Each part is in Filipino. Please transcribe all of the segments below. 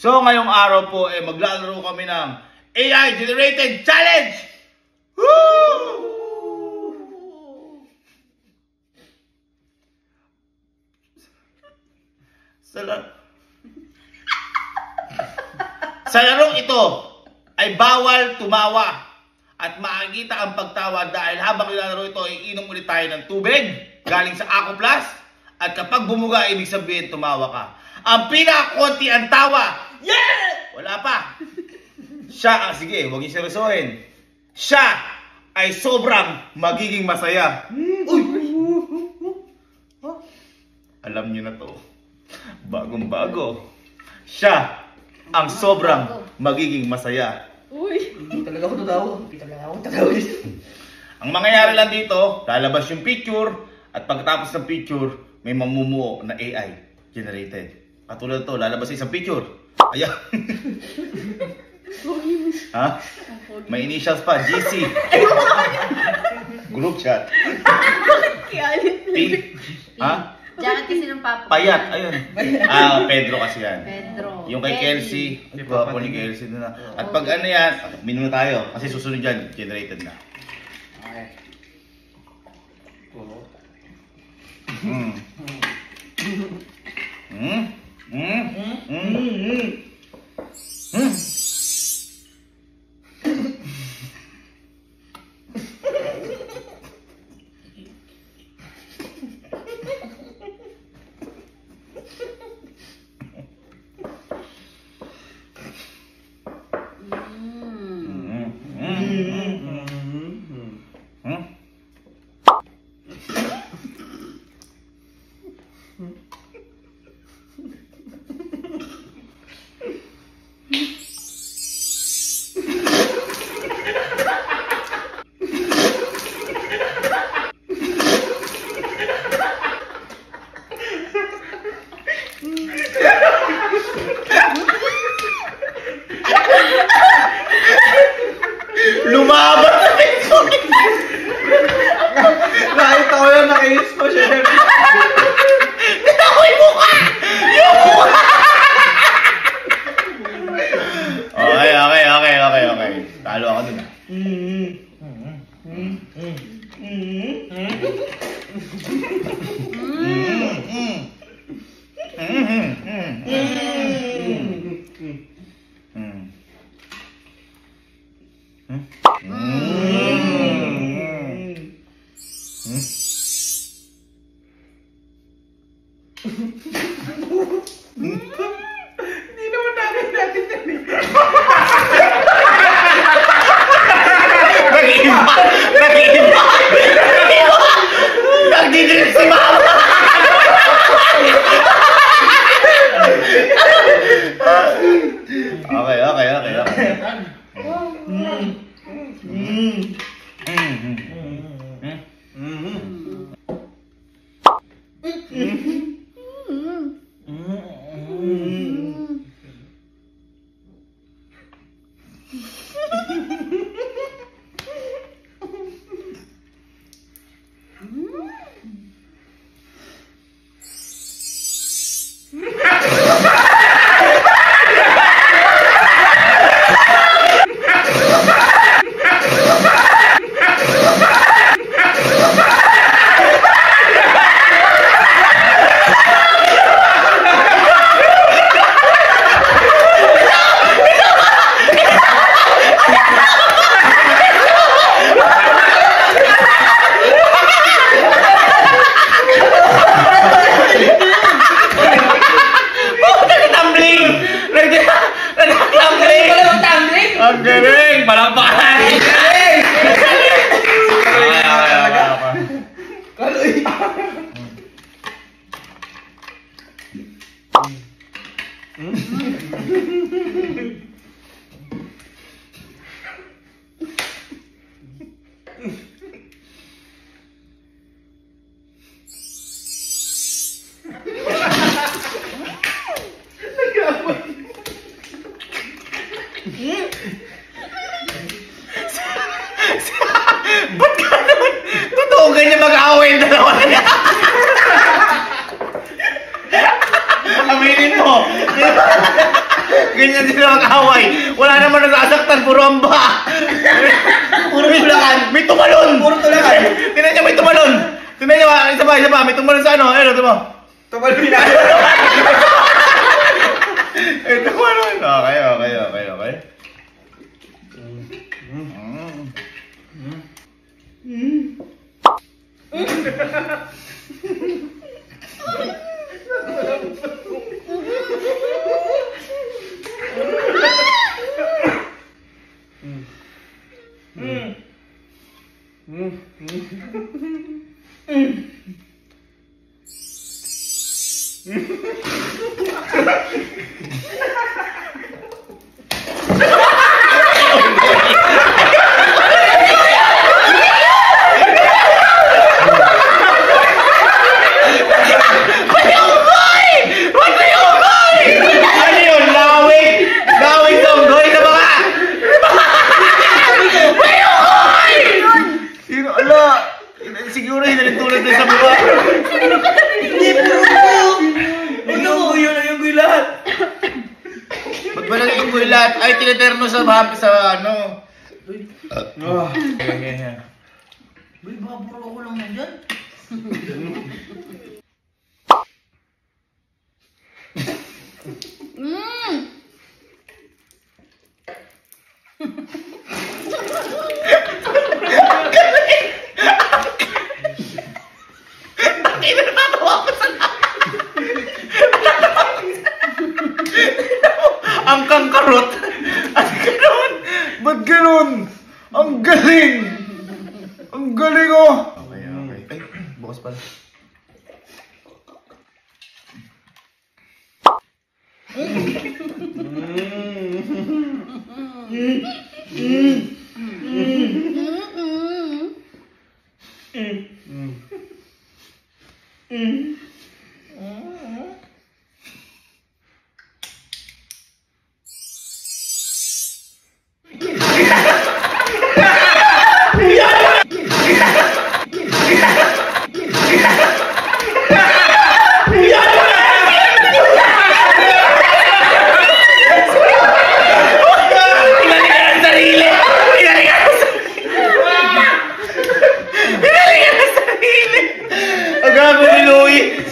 So ngayong araw po maglalaro kami ng AI Generated Challenge! Woo! Sa larong ito ay bawal tumawa at makikita ang pagtawa dahil habang nilalaro ito ay inom ulit tayo ng tubig galing sa Aqua Plus at kapag bumuga ibig sabihin tumawa ka. Ang pinakakonti ang tawa. Yeah! Wala pa. Siya, sige, huwag niyo seryosohin. Siya ay sobrang magiging masaya. Uy! Alam niyo na to. Bagong-bago. Siya ang sobrang magiging masaya. Uy! Hindi talaga ako tatawa. Ang mangyayari lang dito, lalabas yung picture at pagkatapos ng picture, may mamumuo na AI generated. Katulad to, lalabas isang picture. Ayan. Ha? May initials pa, GC. Group chat. P. Ha? Jacket kasi ng papa. Payat, ayun. Pedro kasi yan. Pedro. Yung kay Kelsey. Gwapo ni Kelsey na. At pag ano yan, minuna tayo. Kasi susunod yan, generated na. Okay. Lumaban na ito! Nakita ko yun, nakainis ko siya. Kita ko yung mukha! Yung mukha! Okay. Talo ako dun. Hindi naman natin yan eh. Nag-iiba! Nagdidilit si mama! Okay. Ang galing! Palakpakan! Kaloy! Aminin mo. Ganyan sila mag-away. Wala naman nasasaktan, puro amba. Puro tulakan. May tumalon. Puro tulakan. Tinan niya, may tumalon. Tinan niya, isa pa. May tumalon sa ano. Ayun, ito mo. Tumalon na. Ito tumalon. Okay. Siguro hinalitulad din sa buka. Hindi, puro yun. Yung guy lahat. Ba't ba lang itong lahat? Ay, tinaterno sa ano. Uy, baka puro ko lang nandyan. Ang kangkarot. Ang ganon. Ba't ganon? Ang galing. Ang galing oh. Okay. Ay, bukas pala.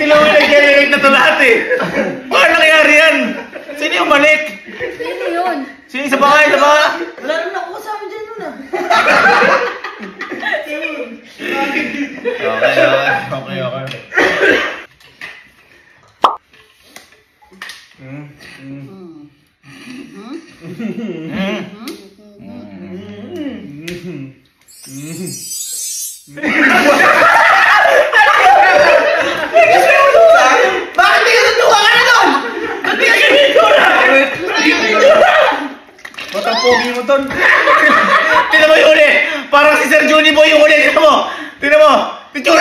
Si Louie nag-generate na ito lahat eh. Paano nangyari yan? Sino yung malik? Sino yun? Sino isa pa? Wala naman ako kasama dyan nun ah. Okay. Bakit di ka natuwa ka na doon? Ba't di ka ganito na? Ba't ang pogi mo, Ton? Tignan mo yung uli. Parang si Sir Juni Boy yung uli. Tignan mo. Picture.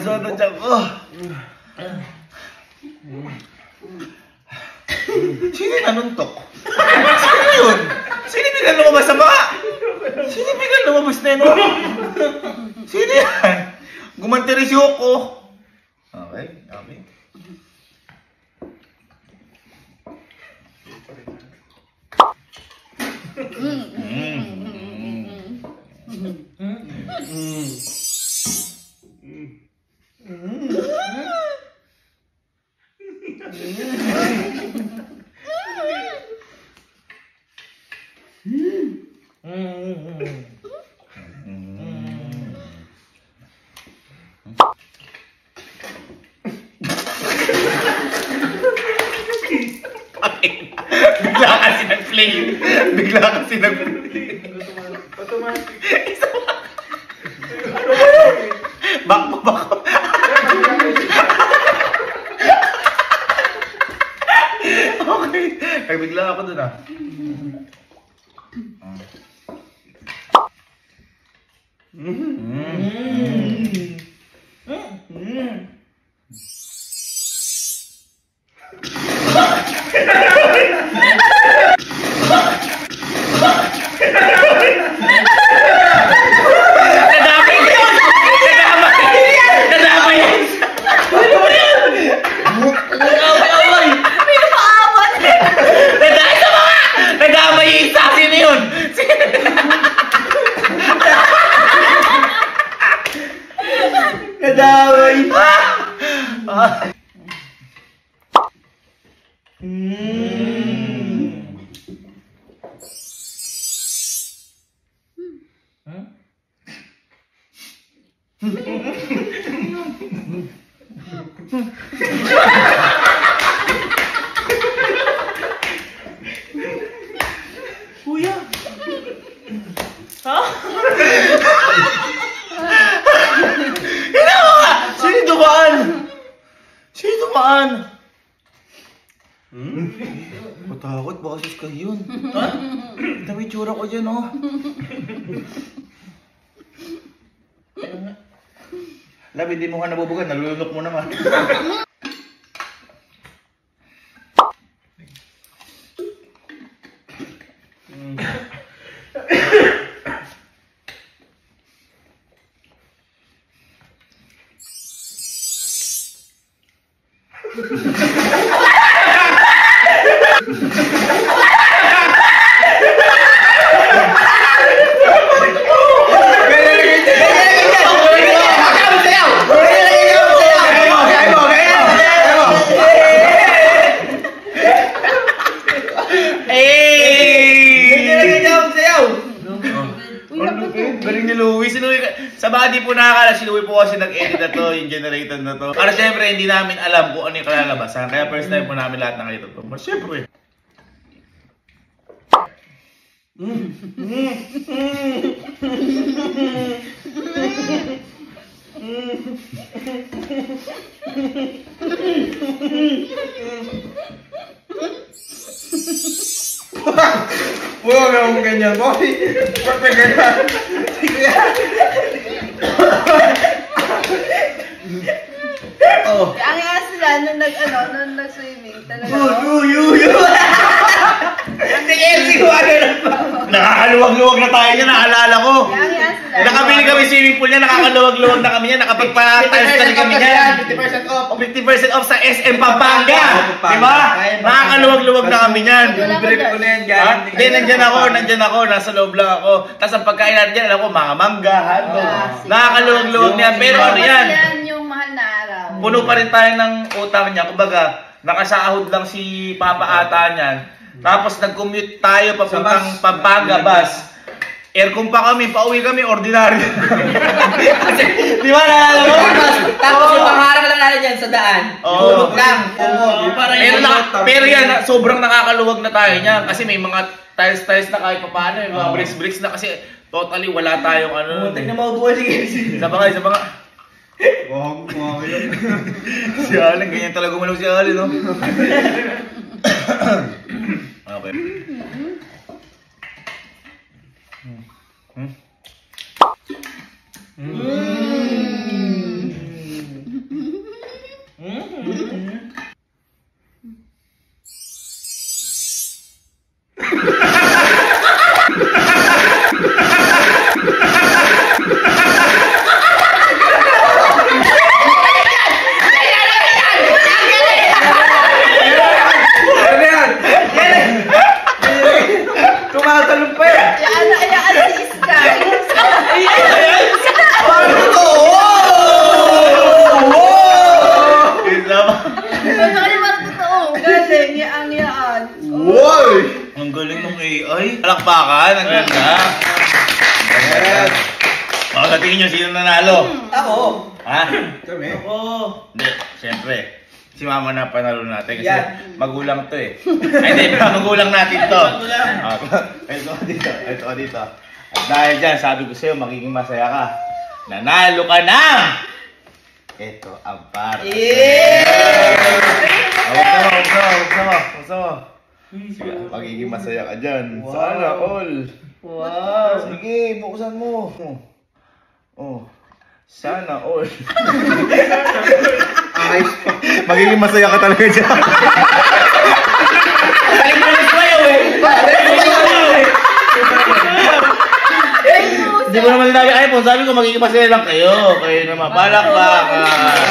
Saan na dyan ko? Sino yung nanuntok? Sino yun? Sino yung biglang lumabas sa baka? Sino yung biglang lumabas na yun? Sino yan? Gumantiris yung ko. Okay. Bigla kasi nag-play. Bakbo. Okay. Ay, bigla ako dun ah. Nadami nadaway. Kuya. Sino dumaan? Sino dumaan? Matakot, baka sus ka yun. Ha? Dami tsura ko dyan, oh. Lab, hindi mo ka nabubugan, nalulunok mo naman. Galing ni Louie. Sa body po nakakala, si Louie po kasi nag-edit na to, yung generator na to. Para syempre, hindi namin alam kung ano yung kalalabasan. Kaya first time po namin lahat ng ganito to. But syempre. Huwag akong ganyan, boy. Huwag ka ganyan. Oh. Ang nga sila nung nag-swimming talaga. Nakakaluwag-luwag na tayo niya, naalala ko. Ang nga sila. Nakabili kami swimming pool niya, nakakaluwag-luwag na kami niya, nakapagpa-tiles kami niya. 50% off. 50% off sa SM Pampanga. Diba? Nakakaluwag-luwag na kami niyan. Yung brief ko na yan, Ha? Hindi, nandyan ako, nasa loob lang ako. Tapos ang pagkain natin dyan, alam ko, mga mangga, hotdog. Nakakaluwag-luwag niya. Pero ano yan? Yan yung mahal na araw. Puno pa rin tayo ng utang niya. Kumbaga, nakasahod lang si Papa ata niyan. Tapos nag-commute tayo papuntang Pampanga bus. Aircon pa kami, pauwi kami, ordinary. Di ba naalala mo? Tapos yung pangarap lang natin dyan sa daan. Oo. Tulog lang. Pero yan, sobrang nakakaluwag na tayo niya. Kasi may mga tiles na kahit paano, yung mga bricks na kasi totally wala tayong ano. Muntik na maubuhay si Casey. Isa pa nga. Wag yun. Si Allen, ganyan talaga umalaw si Allen, no? Okay. Ano yan? Tumatalong pa yan. Ayaan si Sky. Ano ba totoo? Galing, yaan. Woy! Ang galing ng AI. Palakpakan, ang ganda. Ayan. O, sa tingin nyo, sino nanalo? Ako. Ha? Kami. Ako. Hindi, siyempre. Si Mama na panalo natin kasi Yan. magulang to eh. Ay, hindi, magulang natin to. Magulang. Ito dito. At dahil dyan, sabi ko sa'yo, magiging masaya ka. Nanalo ka na! Ito ang para. Huwag mo. Magiging masaya ka dyan. Wow. Sana all. Wow. Sige, buksan mo. Oh. Sana all. Ayos pa. Magiging masaya ka talaga dyan. Hindi ko naman sinabi iPhone, sabi ko magiging masaya lang kayo. Kayo naman, palakpakan.